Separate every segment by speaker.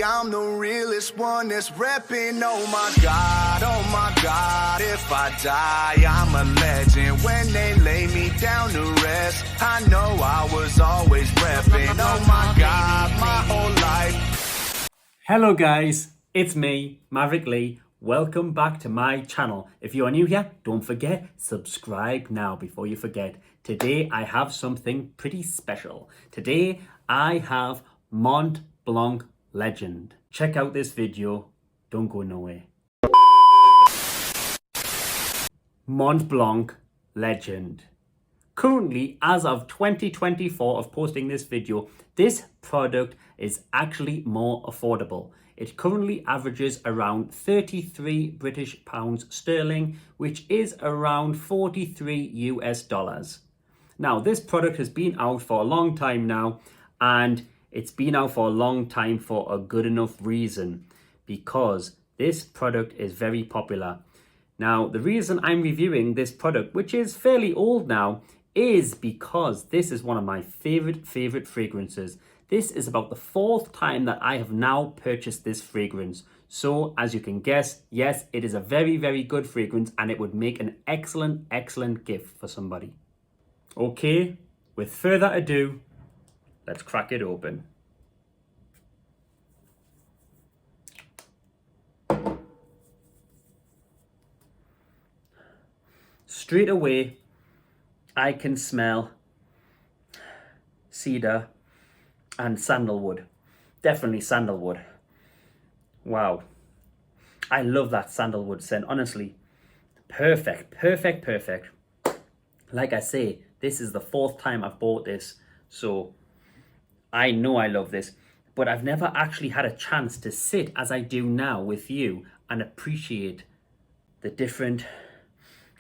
Speaker 1: I'm the realest one that's reppin', oh my God, if I die, I'm a legend. When they lay me down to rest, I know I was always reppin', oh my God, my whole life.
Speaker 2: Hello guys, it's me, Maverick Lee. Welcome back to my channel. If you are new here, don't forget, subscribe now before you forget. Today I have something pretty special. Today I have Mont Blanc Legend. Check out this video, don't go nowhere. Mont Blanc Legend. Currently, as of 2024 of posting this video, this product is actually more affordable. It currently averages around 33 British pounds sterling, which is around 43 US dollars. Now, this product has been out for a long time now, and it's been out for a long time for a good enough reason, because this product is very popular. Now, the reason I'm reviewing this product, which is fairly old now, is because this is one of my favorite fragrances. This is about the fourth time that I have now purchased this fragrance. So, as you can guess, yes, it is a very good fragrance, and it would make an excellent gift for somebody. Okay, with further ado, let's crack it open. Straight away, I can smell cedar and sandalwood. Definitely sandalwood. Wow. I love that sandalwood scent, honestly. Perfect. Like I say, this is the fourth time I've bought this, so I know I love this, but I've never actually had a chance to sit as I do now with you and appreciate the different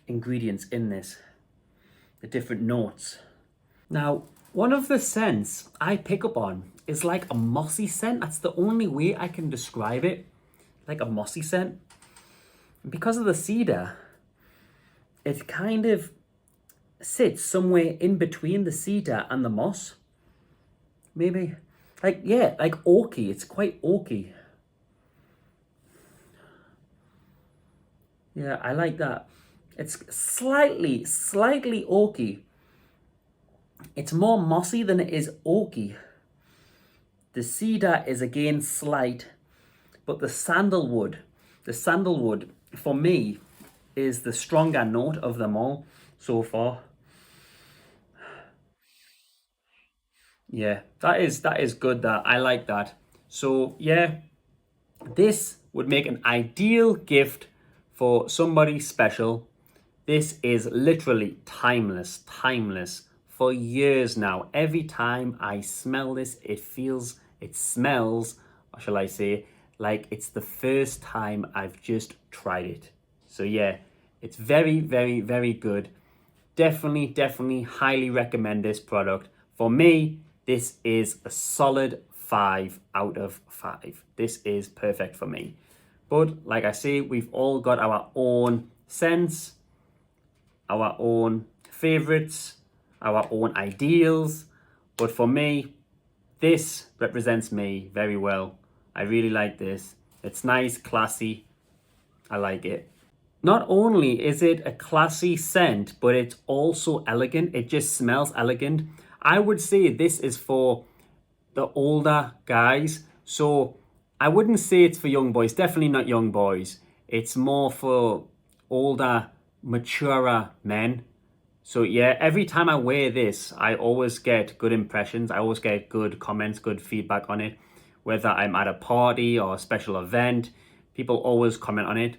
Speaker 2: ingredients in this, the different notes. Now, one of the scents I pick up on is like a mossy scent. That's the only way I can describe it, like a mossy scent. Because of the cedar, it kind of sits somewhere in between the cedar and the moss. Maybe, like oaky. It's quite oaky. Yeah, I like that. It's slightly oaky. It's more mossy than it is oaky. The cedar is again slight, but the sandalwood for me is the stronger note of them all so far. Yeah, that is good. That I like that. So yeah, this would make an ideal gift for somebody special. This is literally timeless. For years now, every time I smell this, it smells, or shall I say, like it's the first time I've just tried it. So yeah, it's very good. Definitely highly recommend this product. For me, this is a solid 5 out of 5. This is perfect for me. But like I say, we've all got our own scents, our own favorites, our own ideals. But for me, this represents me very well. I really like this. It's nice, classy. I like it. Not only is it a classy scent, but it's also elegant. It just smells elegant. I would say this is for the older guys. So I wouldn't say it's for young boys. Definitely not young boys. It's more for older, maturer men. So yeah, every time I wear this, I always get good impressions. I always get good comments, good feedback on it. Whether I'm at a party or a special event, people always comment on it.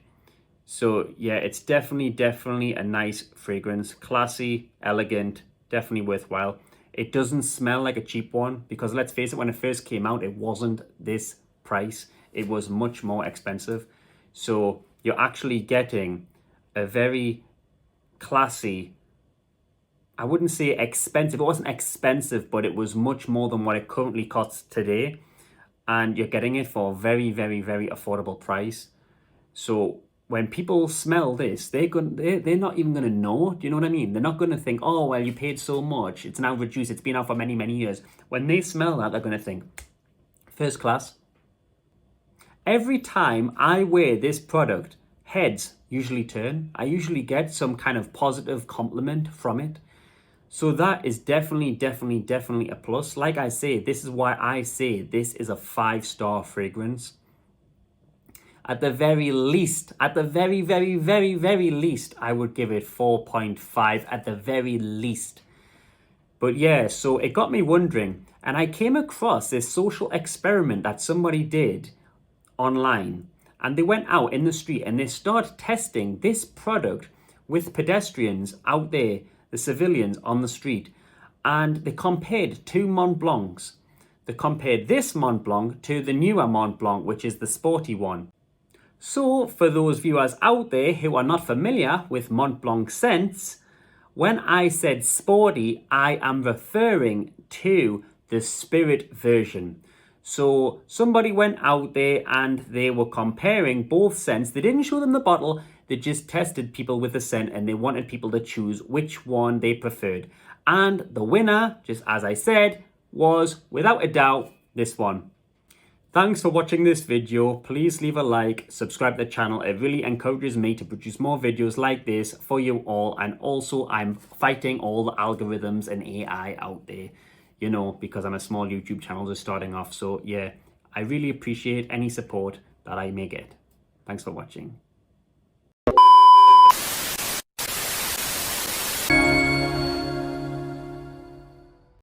Speaker 2: So yeah, it's definitely a nice fragrance. Classy, elegant, definitely worthwhile. It doesn't smell like a cheap one, because let's face it, when it first came out, it wasn't this price. It was much more expensive. So you're actually getting a very classy, I wouldn't say expensive. It wasn't expensive, but it was much more than what it currently costs today. And you're getting it for a very affordable price. So when people smell this, they're not even going to know. Do you know what I mean? They're not going to think, oh, well, you paid so much. It's now reduced. It's been out for many years. When they smell that, they're going to think, first class. every time I wear this product, heads usually turn. I usually get some kind of positive compliment from it. So that is definitely a plus. Like I say, this is why I say this is a 5-star fragrance. At the very least, at the very least, I would give it 4.5 at the very least. But yeah, so it got me wondering, and I came across this social experiment that somebody did online, and they went out in the street and they started testing this product with pedestrians out there, the civilians on the street, and they compared 2 Mont Blancs. They compared this Mont Blanc to the newer Mont Blanc, which is the sporty one. So for those viewers out there who are not familiar with Mont Blanc scents, when I said sporty, I am referring to the spirit version. So somebody went out there and they were comparing both scents. They didn't show them the bottle, they just tested people with the scent and they wanted people to choose which one they preferred. And the winner, just as I said, was without a doubt this one. Thanks for watching this video. Please leave a like, subscribe to the channel. It really encourages me to produce more videos like this for you all. And also I'm fighting all the algorithms and AI out there, you know, because I'm a small YouTube channel just starting off. So yeah, I really appreciate any support that I may get. Thanks for watching.